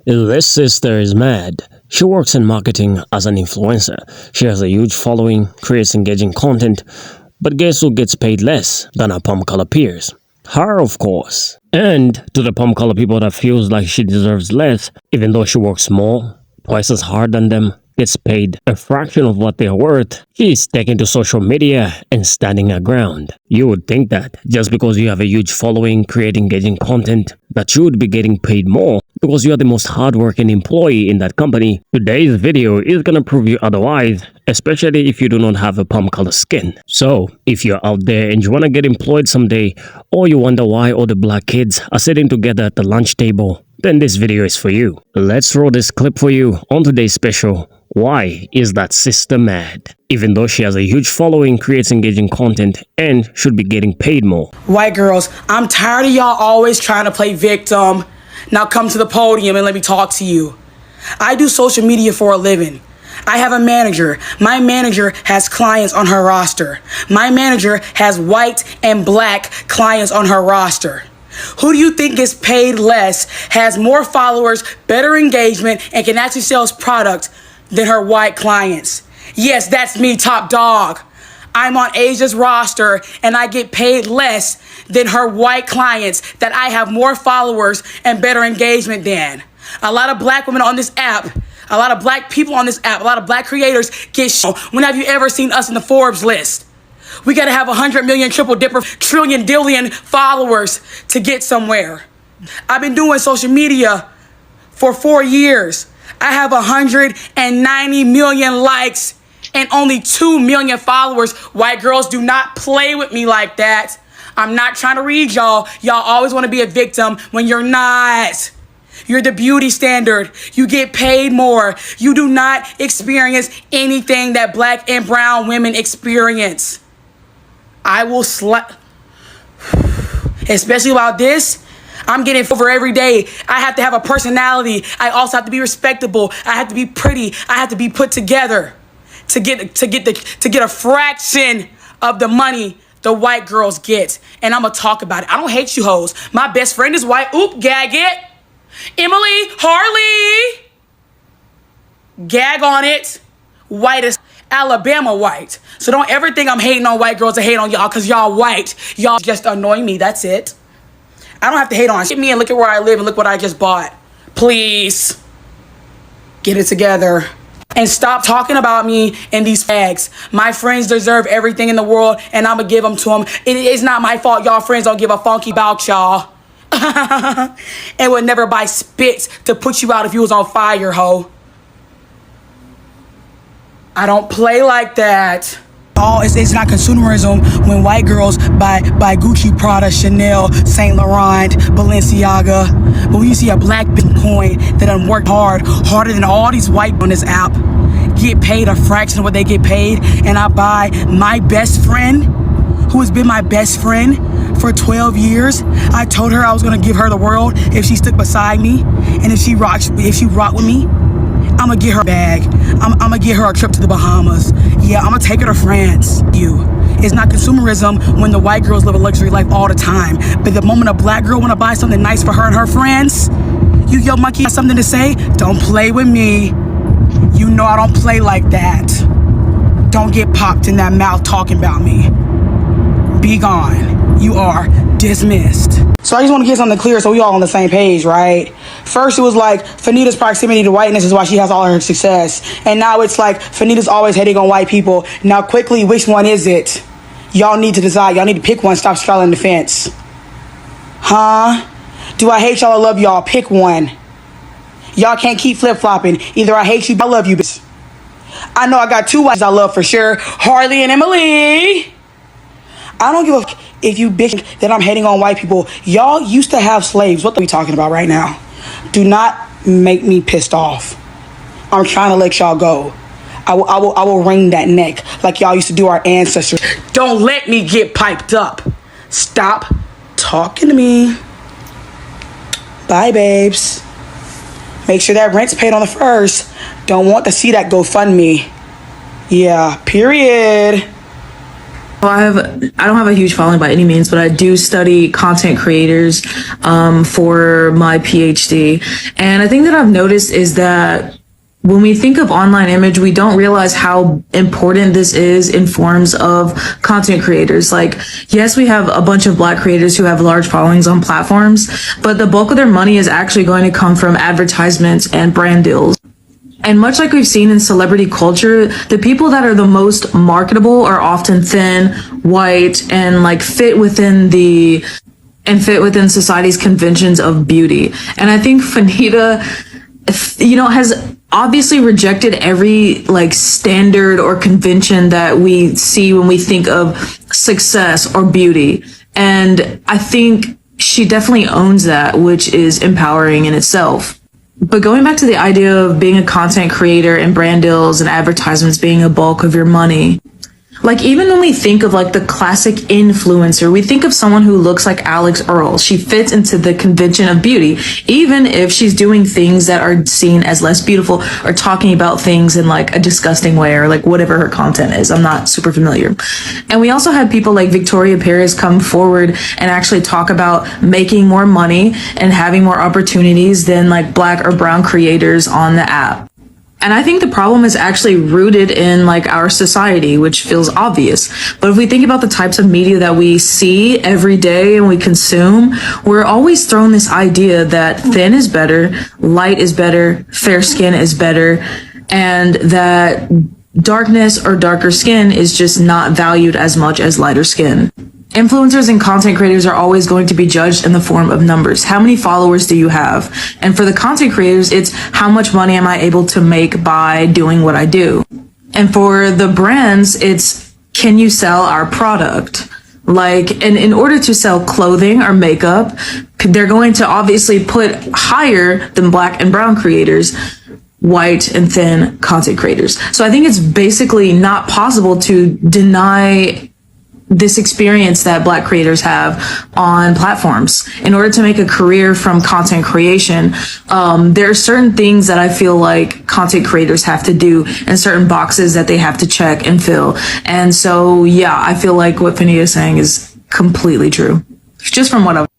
This sister is mad. She works in marketing as an influencer. She has a huge following, creates engaging content, but guess who gets paid less than her palm color peers? Her, of course. And to the palm color people that feels like she deserves less, even though she works more, twice as hard than them, gets paid a fraction of what they're worth, she's taking to social media and standing her ground. You would think that just because you have a huge following, create engaging content, that you would be getting paid more because you are the most hardworking employee in that company. Today's video is gonna prove you otherwise, especially if you do not have a palm color skin. So, if you're out there and you wanna get employed someday, or you wonder why all the black kids are sitting together at the lunch table, then this video is for you. Let's roll this clip for you on today's special. Why is that sister mad? Even though she has a huge following, creates engaging content, and should be getting paid more. White girls, I'm tired of y'all always trying to play victim. Now come to the podium and let me talk to you. I do social media for a living. I have a manager. My manager has clients on her roster. My manager has white and black clients on her roster. Who do you think gets paid less, has more followers, better engagement, and can actually sell his product than her white clients? Yes, that's me, top dog. I'm on Asia's roster and I get paid less than her white clients that I have more followers and better engagement than. A lot of black women on this app, a lot of black people on this app, a lot of black creators get When have you ever seen us in the Forbes list? We gotta have 100 million, triple dipper, trillion, dillion followers to get somewhere. I've been doing social media for 4 years. I have 190 million likes and only 2 million followers. White girls, do not play with me like that. I'm not trying to read y'all. Y'all always want to be a victim when you're not. You're the beauty standard. You get paid more. You do not experience anything that black and brown women experience. I will especially about this. I'm getting over every day. I have to have a personality. I also have to be respectable. I have to be pretty. I have to be put together to get a fraction of the money the white girls get. And I'm gonna talk about it. I don't hate you hoes. My best friend is white. Oop, gag it. Emily, Harley. Gag on it. White as Alabama white. So don't ever think I'm hating on white girls to hate on y'all because y'all white. Y'all just annoy me. That's it. I don't have to hate on me and look at where I live and look what I just bought. Please get it together and stop talking about me in these fags. My friends deserve everything in the world and I'm gonna give them to them. It is not my fault y'all friends don't give a funky about y'all. And would never buy spit to put you out if you was on fire, ho. I don't play like that. It's not consumerism when white girls buy Gucci, Prada, Chanel, Saint Laurent, Balenciaga. But when you see a black Bitcoin that done worked harder than all these white on this app, get paid a fraction of what they get paid, and I buy my best friend, who has been my best friend for 12 years. I told her I was gonna give her the world if she stuck beside me, and if she rocked with me. I'm gonna get her a bag. I'm gonna get her a trip to the Bahamas. Yeah, I'm gonna take her to France. It's not consumerism when the white girls live a luxury life all the time. But the moment a black girl wanna buy something nice for her and her friends, you yo monkey got something to say? Don't play with me. You know I don't play like that. Don't get popped in that mouth talking about me. Be gone. You are dismissed. So I just want to get something clear so we all on the same page, right? First it was like Fanita's proximity to whiteness is why she has all her success. And now it's like Fanita's always hating on white people. Now quickly, which one is it? Y'all need to decide. Y'all need to pick one. Stop straddling the fence. Huh? Do I hate y'all or love y'all? Pick one. Y'all can't keep flip-flopping. Either I hate you, I love you, bitch. I know I got two whites I love for sure. Harley and Emily. I don't give a if you bitch that I'm hating on white people. Y'all used to have slaves. What are we talking about right now? Do not make me pissed off. I'm trying to let y'all go. I will wring that neck like y'all used to do our ancestors. Don't let me get piped up. Stop talking to me. Bye, babes. Make sure that rent's paid on the 1st. Don't want to see that GoFundMe. Yeah, period. Well, I don't have a huge following by any means, but I do study content creators for my PhD. And I think that I've noticed is that when we think of online image, we don't realize how important this is in forms of content creators. Like, yes, we have a bunch of Black creators who have large followings on platforms, but the bulk of their money is actually going to come from advertisements and brand deals. And much like we've seen in celebrity culture, the people that are the most marketable are often thin, white, and like fit within society's conventions of beauty. And I think Fanita, has obviously rejected every like standard or convention that we see when we think of success or beauty. And I think she definitely owns that, which is empowering in itself. But going back to the idea of being a content creator and brand deals and advertisements being a bulk of your money, like even when we think of like the classic influencer, we think of someone who looks like Alex Earl. She fits into the convention of beauty, even if she's doing things that are seen as less beautiful or talking about things in like a disgusting way or like whatever her content is. I'm not super familiar. And we also had people like Victoria Paris come forward and actually talk about making more money and having more opportunities than like Black or brown creators on the app. And I think the problem is actually rooted in like our society, which feels obvious. But if we think about the types of media that we see every day and we consume, we're always thrown this idea that thin is better, light is better, fair skin is better, and that darkness or darker skin is just not valued as much as lighter skin. Influencers and content creators are always going to be judged in the form of numbers. How many followers do you have? And for the content creators, it's how much money am I able to make by doing what I do? And for the brands, it's can you sell our product? Like, and in order to sell clothing or makeup, they're going to obviously put higher than Black and brown creators, white and thin content creators. So I think it's basically not possible to deny this experience that Black creators have on platforms. In order to make a career from content creation, there are certain things that I feel like content creators have to do and certain boxes that they have to check and fill. And so, yeah, I feel like what Fanita is saying is completely true, just from what I've observed.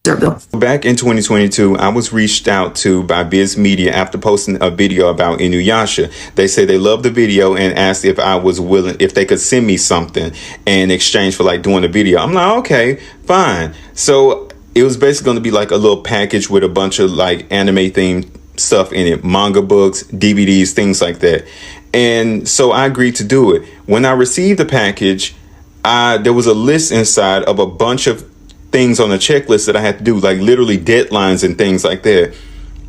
Back in 2022, I was reached out to by Biz Media after posting a video about Inuyasha. They say they loved the video and asked if I was willing, if they could send me something in exchange for like doing the video. I'm like, okay, fine. So it was basically going to be like a little package with a bunch of like anime themed stuff in it, manga books, DVDs, things like that. And so I agreed to do it. When I received the package, there was a list inside of a bunch of things on the checklist that I had to do, like literally deadlines and things like that,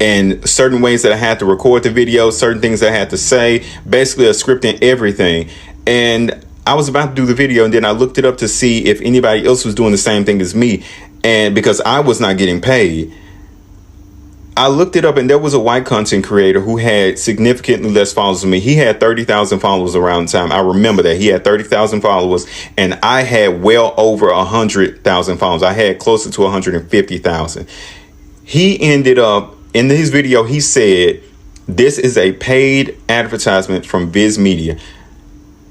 and certain ways that I had to record the video, certain things that I had to say, basically a script and everything. And I was about to do the video, and then I looked it up to see if anybody else was doing the same thing as me, and because I was not getting paid, I looked it up, and there was a white content creator who had significantly less followers than me. He had 30,000 followers around the time. I remember that. He had 30,000 followers, and I had well over 100,000 followers. I had closer to 150,000. He ended up, in his video, he said, this is a paid advertisement from Viz Media.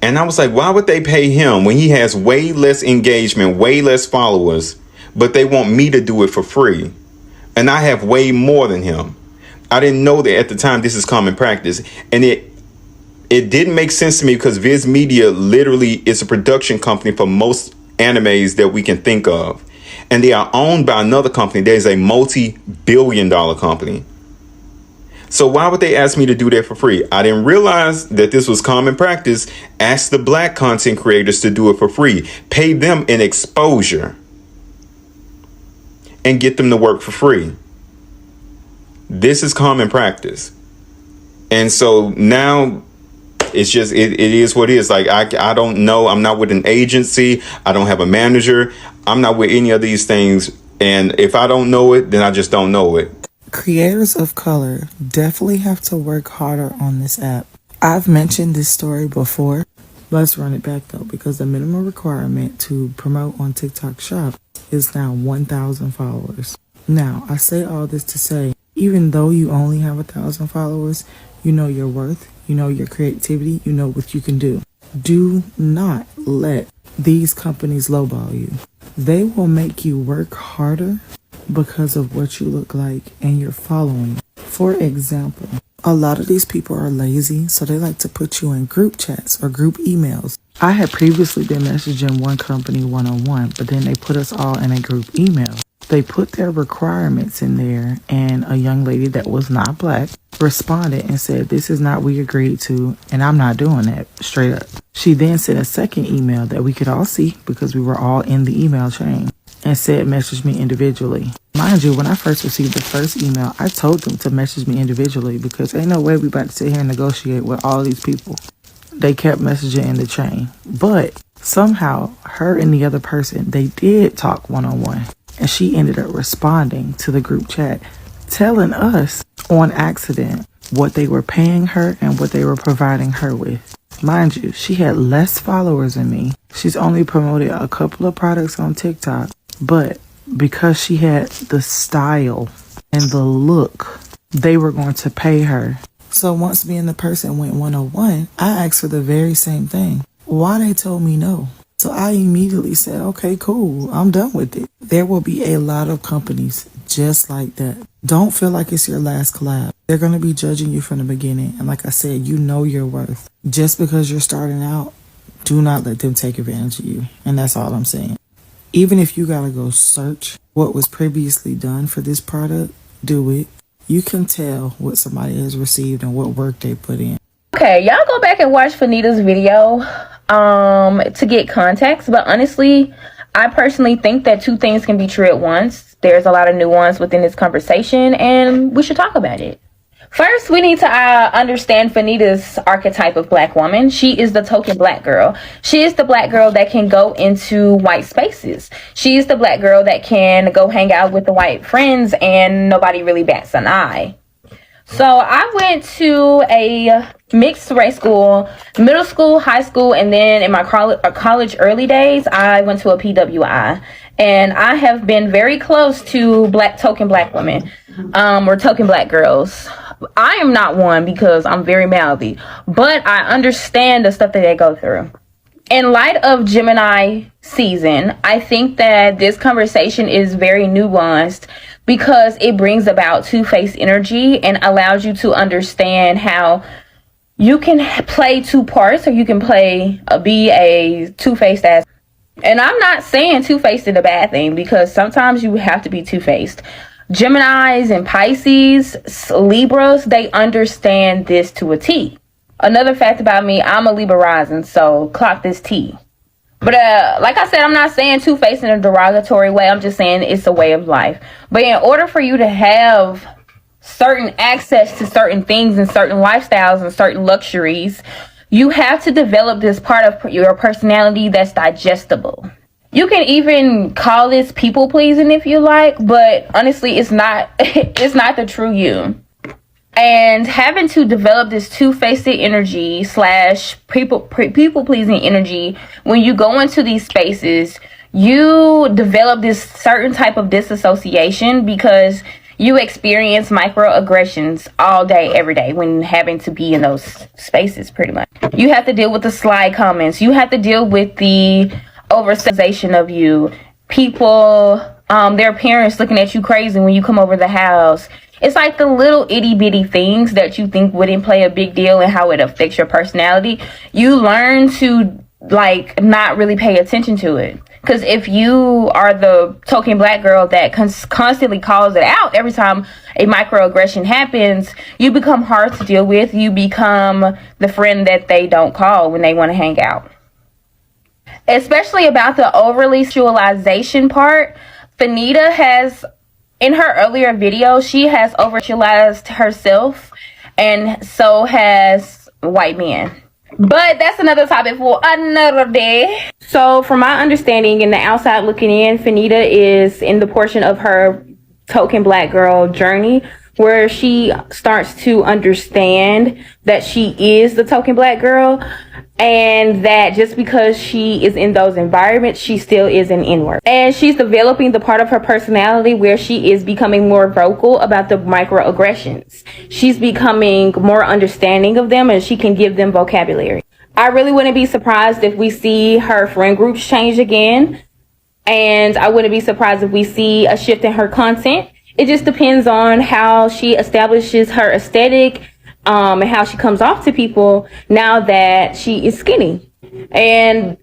And I was like, why would they pay him when he has way less engagement, way less followers, but they want me to do it for free? And I have way more than him. I didn't know that at the time this is common practice. And it didn't make sense to me because Viz Media literally is a production company for most animes that we can think of. And they are owned by another company. There's a multi-billion-dollar company. So why would they ask me to do that for free? I didn't realize that this was common practice. Ask the Black content creators to do it for free. Pay them an exposure and get them to work for free. This is common practice. And so now it's just, it is what it is. Like, I don't know. I'm not with an agency. I don't have a manager. I'm not with any of these things. And if I don't know it, then I just don't know it. Creators of color definitely have to work harder on this app. I've mentioned this story before. Let's run it back though, because the minimum requirement to promote on TikTok Shop is now 1,000 followers. Now, I say all this to say, even though you only have 1,000 followers, you know your worth, you know your creativity, you know what you can do. Do not let these companies lowball you. They will make you work harder because of what you look like and your following. For example, a lot of these people are lazy, so they like to put you in group chats or group emails. I had previously been messaging one company one-on-one, but then they put us all in a group email. They put their requirements in there, and a young lady that was not black responded and said, this is not what we agreed to, and I'm not doing that, straight up. She then sent a second email that we could all see because we were all in the email chain and said, message me individually. Mind you, when I first received the first email, I told them to message me individually because ain't no way we about to sit here and negotiate with all these people. They kept messaging in the chain. But somehow, her and the other person, they did talk one-on-one. And she ended up responding to the group chat, telling us on accident what they were paying her and what they were providing her with. Mind you, she had less followers than me. She's only promoted a couple of products on TikTok. But because she had the style and the look, they were going to pay her. So once me and the person went one-on-one, I asked for the very same thing. Why they told me no? So I immediately said, okay, cool, I'm done with it. There will be a lot of companies just like that. Don't feel like it's your last collab. They're going to be judging you from the beginning. And like I said, you know your worth. Just because you're starting out, do not let them take advantage of you. And that's all I'm saying. Even if you got to go search what was previously done for this product, do it. You can tell what somebody has received and what work they put in. Okay, y'all go back and watch Fanita's video to get context. But honestly, I personally think that two things can be true at once. There's a lot of nuance within this conversation, and we should talk about it. First, we need to understand Fanita's archetype of black woman. She is the token black girl. She is the black girl that can go into white spaces. She is the black girl that can go hang out with the white friends and nobody really bats an eye. So I went to a mixed race school, middle school, high school, and then in my college early days, I went to a PWI. And I have been very close to token black women, or token black girls. I am not one because I'm very mouthy, but I understand the stuff that they go through. In light of Gemini season, I think that this conversation is very nuanced because it brings about two-faced energy and allows you to understand how you can play two parts, or you can be a two-faced ass. And I'm not saying two-faced is a bad thing, because sometimes you have to be two-faced. Geminis and Pisces, Libras, they understand this to a T. Another fact about me, I'm a Libra rising, so clock this T. But like I said, I'm not saying two-faced in a derogatory way. I'm just saying it's a way of life. But in order for you to have certain access to certain things and certain lifestyles and certain luxuries, you have to develop this part of your personality that's digestible. You can even call this people pleasing if you like, but honestly, it's not it's not the true you. And having to develop this two-faced energy / people pleasing energy, when you go into these spaces, you develop this certain type of disassociation because you experience microaggressions all day, every day when having to be in those spaces, pretty much. You have to deal with the sly comments. You have to deal with the oversexualization of you. People, their parents looking at you crazy when you come over the house. It's like the little itty bitty things that you think wouldn't play a big deal and how it affects your personality. You learn to not really pay attention to it. Because if you are the token black girl that constantly calls it out every time a microaggression happens, you become hard to deal with. You become the friend that they don't call when they want to hang out. Especially about the overly sexualization part, Fanita has, in her earlier video, she has over-sexualized herself, and so has white men. But that's another topic for another day. So from my understanding and the outside looking in, Fanita is in the portion of her token black girl journey where she starts to understand that she is the token black girl, and that just because she is in those environments, she still is an N-word. And she's developing the part of her personality where she is becoming more vocal about the microaggressions. She's becoming more understanding of them, and she can give them vocabulary. I really wouldn't be surprised if we see her friend groups change again. And I wouldn't be surprised if we see a shift in her content. It just depends on how she establishes her aesthetic, and how she comes off to people now that she is skinny. And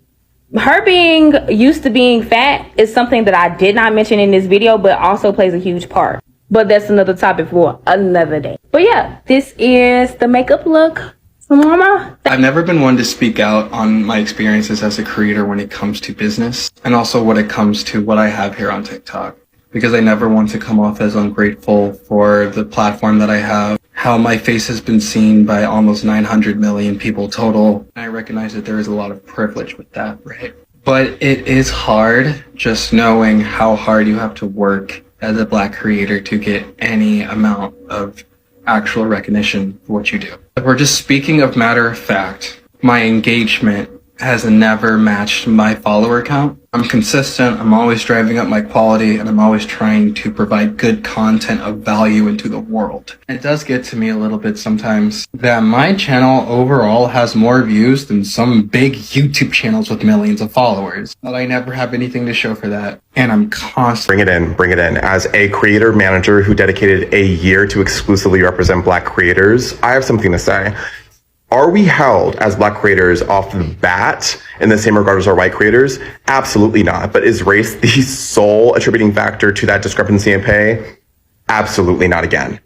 her being used to being fat is something that I did not mention in this video, but also plays a huge part. But that's another topic for another day. But yeah, this is the makeup look from Mama. I've never been one to speak out on my experiences as a creator when it comes to business, and also when it comes to what I have here on TikTok, because I never want to come off as ungrateful for the platform that I have, how my face has been seen by almost 900 million people total. I recognize that there is a lot of privilege with that, right? But it is hard just knowing how hard you have to work as a Black creator to get any amount of actual recognition for what you do. If we're just speaking of matter of fact, my engagement has never matched my follower count. I'm consistent, I'm always driving up my quality, and I'm always trying to provide good content of value into the world. It does get to me a little bit sometimes that my channel overall has more views than some big YouTube channels with millions of followers, but I never have anything to show for that. And I'm constantly Bring it in. As a creator manager who dedicated a year to exclusively represent Black creators, I have something to say. Are we held as Black creators off the bat in the same regard as our white creators? Absolutely not. But is race the sole attributing factor to that discrepancy in pay? Absolutely not again.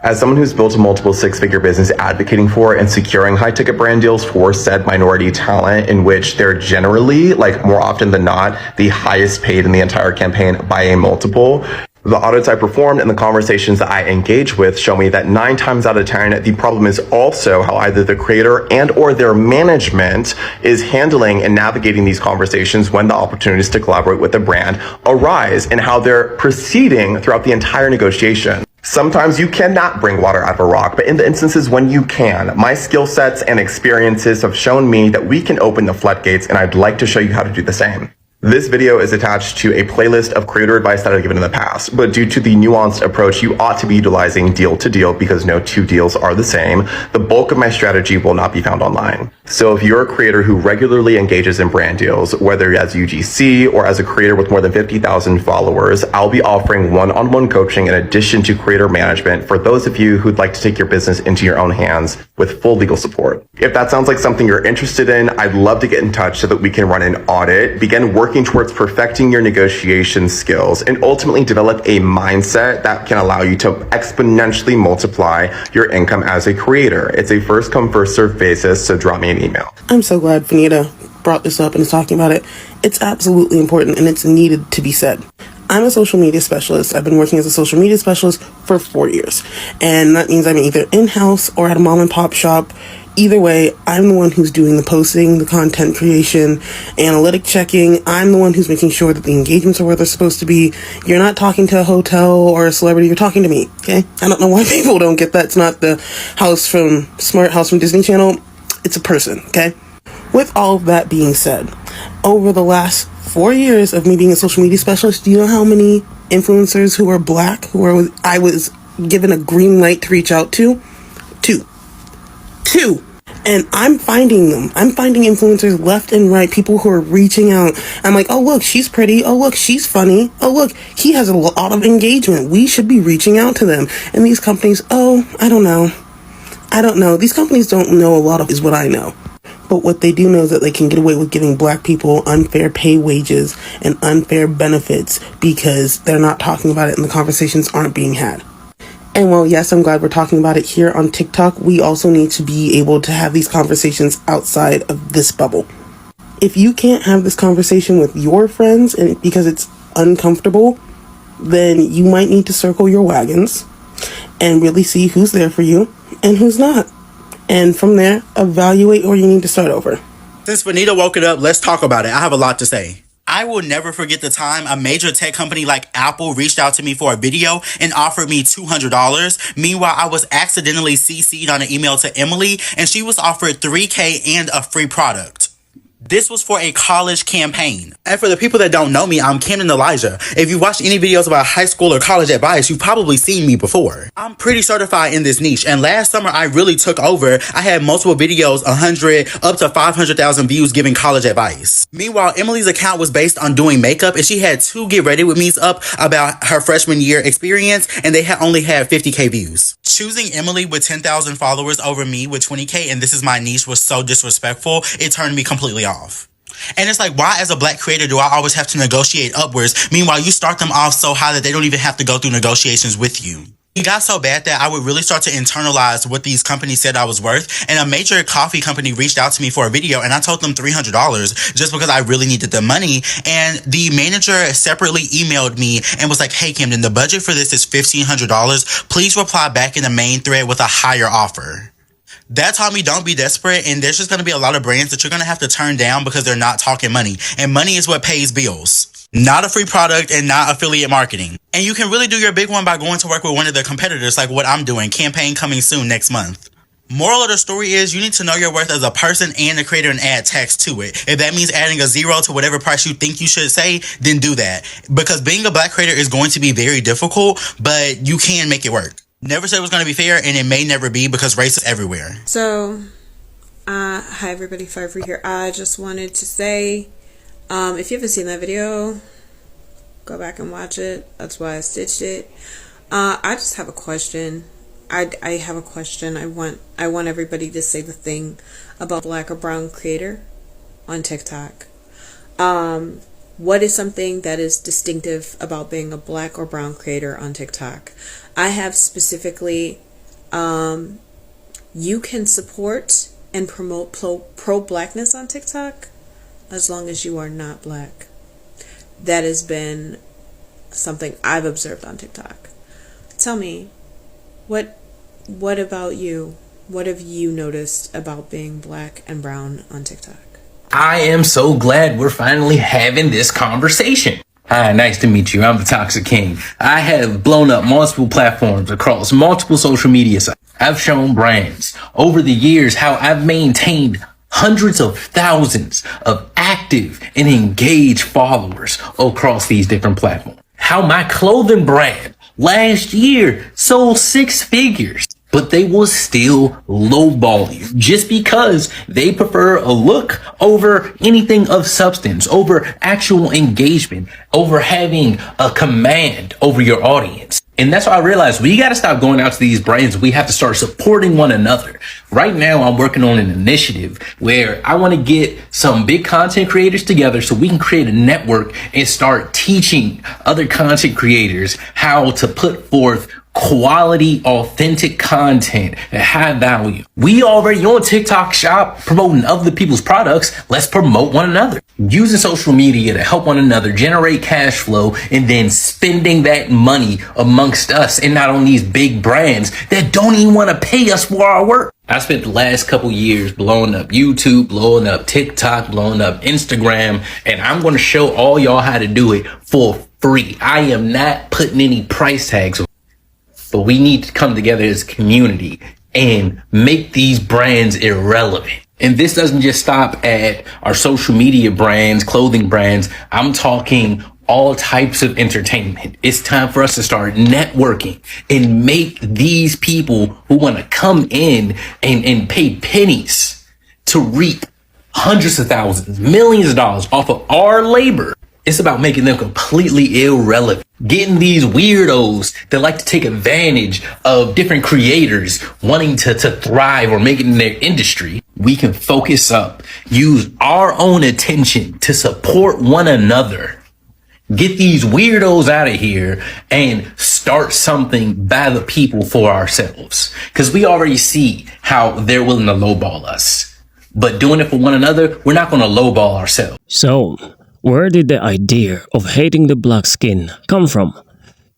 As someone who's built a multiple six-figure business advocating for and securing high-ticket brand deals for said minority talent, in which they're generally, like more often than not, the highest paid in the entire campaign by a multiple, the audits I performed and the conversations that I engage with show me that 9 times out of 10, the problem is also how either the creator and or their management is handling and navigating these conversations when the opportunities to collaborate with the brand arise, and how they're proceeding throughout the entire negotiation. Sometimes you cannot bring water out of a rock, but in the instances when you can, my skill sets and experiences have shown me that we can open the floodgates, and I'd like to show you how to do the same. This video is attached to a playlist of creator advice that I've given in the past, but due to the nuanced approach you ought to be utilizing deal to deal, because no two deals are the same, the bulk of my strategy will not be found online. So if you're a creator who regularly engages in brand deals, whether as UGC or as a creator with more than 50,000 followers, I'll be offering one-on-one coaching in addition to creator management for those of you who'd like to take your business into your own hands with full legal support. If that sounds like something you're interested in, I'd love to get in touch so that we can run an audit, begin working towards perfecting your negotiation skills, and ultimately develop a mindset that can allow you to exponentially multiply your income as a creator. It's a first come, first served basis, so drop me an email. I'm so glad Fanita brought this up and is talking about it. It's absolutely important and it's needed to be said. I'm a social media specialist. I've been working as a social media specialist for 4 years. And that means I'm either in-house or at a mom and pop shop. Either way, I'm the one who's doing the posting, the content creation, analytic checking. I'm the one who's making sure that the engagements are where they're supposed to be. You're not talking to a hotel or a celebrity. You're talking to me, okay? I don't know why people don't get that. It's not the smart house from Disney Channel. It's a person, okay? With all of that being said, over the last 4 years of me being a social media specialist, do you know how many influencers who are Black, I was given a green light to reach out to? Two. And I'm finding them. I'm finding influencers left and right, people who are reaching out. I'm like, oh, look, she's pretty. Oh, look, she's funny. Oh, look, he has a lot of engagement. We should be reaching out to them. And these companies, I don't know. These companies don't know a lot of is what I know. But what they do know is that they can get away with giving Black people unfair pay wages and unfair benefits because they're not talking about it and the conversations aren't being had. And while, yes, I'm glad we're talking about it here on TikTok, we also need to be able to have these conversations outside of this bubble. If you can't have this conversation with your friends and because it's uncomfortable, then you might need to circle your wagons and really see who's there for you and who's not. And from there, evaluate where you need to start over. Since Benita woke it up, let's talk about it. I have a lot to say. I will never forget the time a major tech company like Apple reached out to me for a video and offered me $200. Meanwhile, I was accidentally CC'd on an email to Emily and she was offered $3,000 and a free product. This was for a college campaign. And for the people that don't know me, I'm Camden Elijah. If you watched any videos about high school or college advice, you've probably seen me before. I'm pretty certified in this niche, and last summer I really took over. I had multiple videos, 100 up to 500,000 views giving college advice. Meanwhile, Emily's account was based on doing makeup, and she had 2 Get Ready With Me's up about her freshman year experience, and they only had 50K views. Choosing Emily with 10,000 followers over me with 20K, and this is my niche, was so disrespectful, it turned me completely off. And it's like, why as a black creator do I always have to negotiate upwards? Meanwhile, you start them off so high that they don't even have to go through negotiations with you. It got so bad that I would really start to internalize what these companies said I was worth. And a major coffee company reached out to me for a video, and I told them $300 just because I really needed the money. And the manager separately emailed me and was like, hey, Camden, the budget for this is $1,500. Please reply back in the main thread with a higher offer. That taught me don't be desperate, and there's just going to be a lot of brands that you're going to have to turn down because they're not talking money. And money is what pays bills. Not a free product and not affiliate marketing. And you can really do your big one by going to work with one of their competitors like what I'm doing. Campaign coming soon next month. Moral of the story is you need to know your worth as a person and a creator and add text to it. If that means adding a 0 to whatever price you think you should say, then do that. Because being a black creator is going to be very difficult, but you can make it work. Never said it was going to be fair, and it may never be because race is everywhere. So, hi everybody, Fiverr here. I just wanted to say, if you haven't seen that video, go back and watch it. That's why I stitched it. I just have a question. I have a question. I want everybody to say the thing about black or brown creator on TikTok. What is something that is distinctive about being a black or brown creator on TikTok? I have specifically, you can support and promote pro-blackness on TikTok as long as you are not black. That has been something I've observed on TikTok. Tell me, what about you? What have you noticed about being black and brown on TikTok? I am so glad we're finally having this conversation. Hi, nice to meet you. I'm the Toxic King. I have blown up multiple platforms across multiple social media sites. I've shown brands over the years how I've maintained hundreds of thousands of active and engaged followers across these different platforms. How my clothing brand last year sold 6 figures. But they will still lowball you just because they prefer a look over anything of substance, over actual engagement, over having a command over your audience. And that's why I realized we got to stop going out to these brands. We have to start supporting one another. Right now, I'm working on an initiative where I want to get some big content creators together so we can create a network and start teaching other content creators how to put forth quality, authentic content at high value. We already on TikTok Shop promoting other people's products. Let's promote one another. Using social media to help one another generate cash flow and then spending that money amongst us and not on these big brands that don't even want to pay us for our work. I spent the last couple years blowing up YouTube, blowing up TikTok, blowing up Instagram, and I'm going to show all y'all how to do it for free. I am not putting any price tags on. But we need to come together as a community and make these brands irrelevant. And this doesn't just stop at our social media brands, clothing brands. I'm talking all types of entertainment. It's time for us to start networking and make these people who want to come in and pay pennies to reap hundreds of thousands, millions of dollars off of our labor. It's about making them completely irrelevant. Getting these weirdos that like to take advantage of different creators wanting to thrive or make it in their industry. We can focus up, use our own attention to support one another. Get these weirdos out of here and start something by the people for ourselves. Because we already see how they're willing to lowball us. But doing it for one another, we're not going to lowball ourselves. So, where did the idea of hating the black skin come from?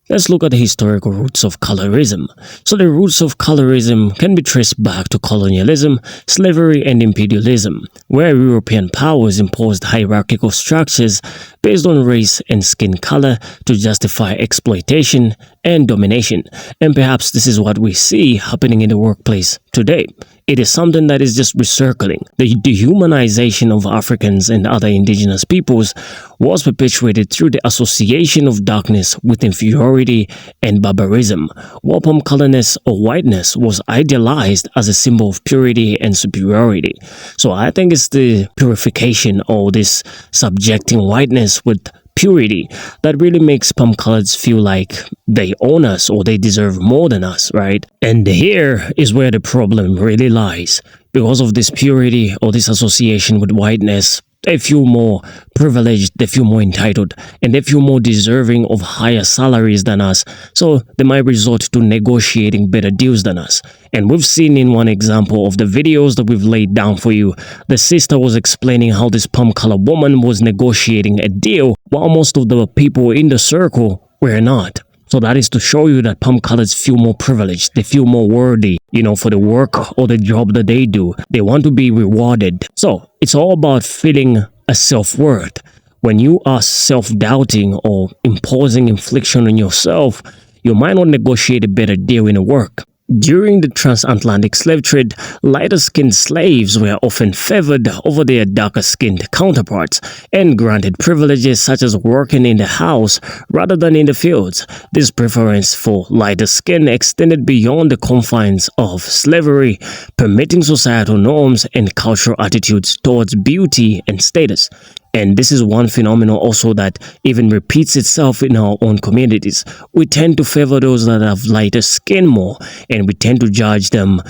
Let's look at the historical roots of colorism. So the roots of colorism can be traced back to colonialism, slavery, and imperialism, where European powers imposed hierarchical structures based on race and skin color to justify exploitation and domination. And perhaps this is what we see happening in the workplace today. It is something that is just recircling. The dehumanization of Africans and other indigenous peoples was perpetuated through the association of darkness with inferiority and barbarism, while palm colorness or whiteness was idealized as a symbol of purity and superiority. So I think it's the purification or this subjecting whiteness with purity that really makes palm colors feel like they own us or they deserve more than us, right? And here is where the problem really lies. Because of this purity or this association with whiteness, they feel more privileged, they feel more entitled, and they feel more deserving of higher salaries than us. So they might resort to negotiating better deals than us. And we've seen in one example of the videos that we've laid down for you, the sister was explaining how this palm color woman was negotiating a deal while most of the people in the circle were not. So that is to show you that palm colors feel more privileged. They feel more worthy, for the work or the job that they do. They want to be rewarded. So it's all about feeling a self-worth. When you are self-doubting or imposing infliction on yourself, you might not negotiate a better deal in a work. During the transatlantic slave trade, lighter-skinned slaves were often favored over their darker-skinned counterparts and granted privileges such as working in the house rather than in the fields. This preference for lighter skin extended beyond the confines of slavery, permitting societal norms and cultural attitudes towards beauty and status. And this is one phenomenon also that even repeats itself in our own communities. We tend to favor those that have lighter skin more, and we tend to judge them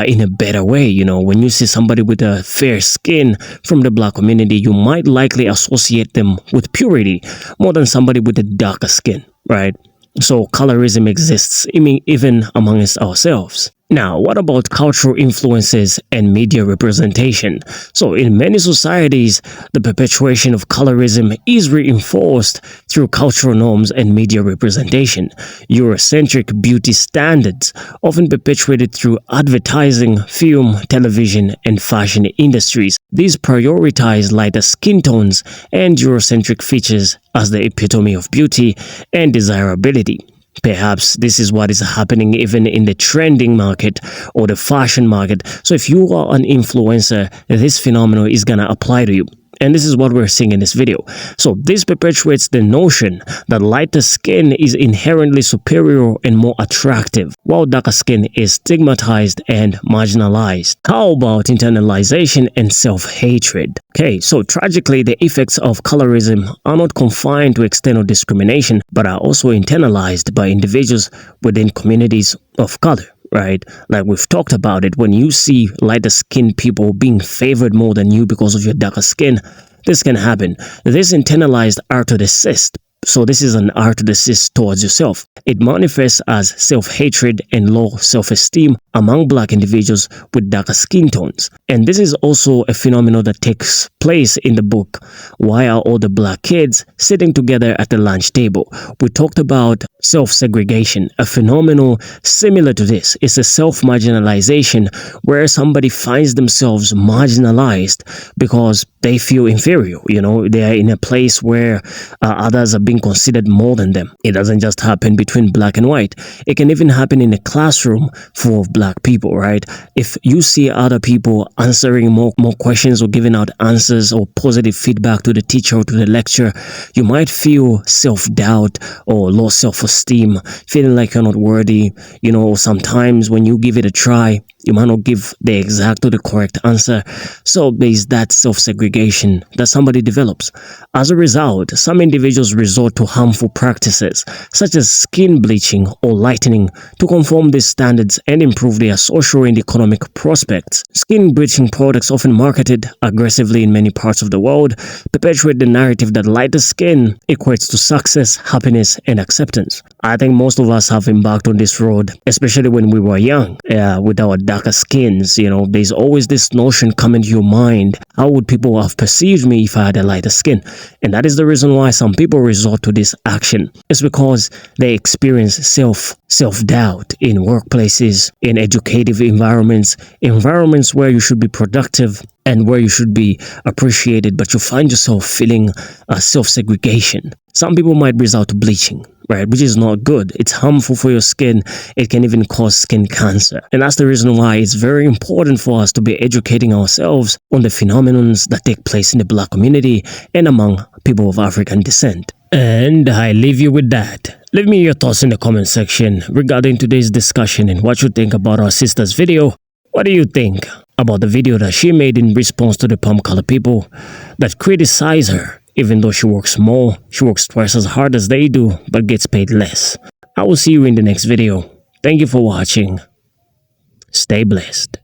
in a better way. When you see somebody with a fair skin from the black community, you might likely associate them with purity more than somebody with a darker skin, right? So colorism exists even amongst ourselves. Now, what about cultural influences and media representation? So in many societies, the perpetuation of colorism is reinforced through cultural norms and media representation. Eurocentric beauty standards, often perpetuated through advertising, film, television, and fashion industries. These prioritize lighter skin tones and Eurocentric features as the epitome of beauty and desirability. Perhaps this is what is happening even in the trending market or the fashion market. So if you are an influencer, this phenomenon is going to apply to you. And this is what we're seeing in this video. So this perpetuates the notion that lighter skin is inherently superior and more attractive, while darker skin is stigmatized and marginalized. How about internalization and self-hatred? Okay, so tragically, the effects of colorism are not confined to external discrimination, but are also internalized by individuals within communities of color. Right? Like we've talked about it, when you see lighter skinned people being favored more than you because of your darker skin, this can happen. This internalized artodicist. So this is an artodicist towards yourself. It manifests as self-hatred and low self-esteem among black individuals with darker skin tones. And this is also a phenomenon that takes place in the book, Why Are All the Black Kids Sitting Together at the Lunch Table? We talked about self-segregation, a phenomenon similar to this. It's a self-marginalization where somebody finds themselves marginalized because they feel inferior. They are in a place where others are being considered more than them. It doesn't just happen between black and white. It can even happen in a classroom full of black people, right? If you see other people answering more questions or giving out answers or positive feedback to the teacher or to the lecturer, you might feel self-doubt or low self-esteem, feeling like you're not worthy. Or sometimes when you give it a try, you might not give the exact or the correct answer. So there's that self-segregation that somebody develops. As a result, some individuals resort to harmful practices such as skin bleaching or lightening to conform these standards and improve their social and economic prospects. Skin bleaching products, often marketed aggressively in many parts of the world, perpetuate the narrative that lighter skin equates to success, happiness, and acceptance. I think most of us have embarked on this road, especially when we were young, with our darker skins. There's always this notion coming to your mind. How would people have perceived me if I had a lighter skin? And that is the reason why some people resort to this action. It's because they experience self-doubt in workplaces, in educative environments where you should be productive and where you should be appreciated, but you find yourself feeling self-segregation. Some people might resort to bleaching, right, which is not good. It's harmful for your skin. It can even cause skin cancer. And that's the reason why it's very important for us to be educating ourselves on the phenomena that take place in the Black community and among people of African descent. And I leave you with that. Leave me your thoughts in the comment section regarding today's discussion and what you think about our sister's video. What do you think about the video that she made in response to the palm color people that criticize her? Even though she works more, she works twice as hard as they do, but gets paid less. I will see you in the next video. Thank you for watching. Stay blessed.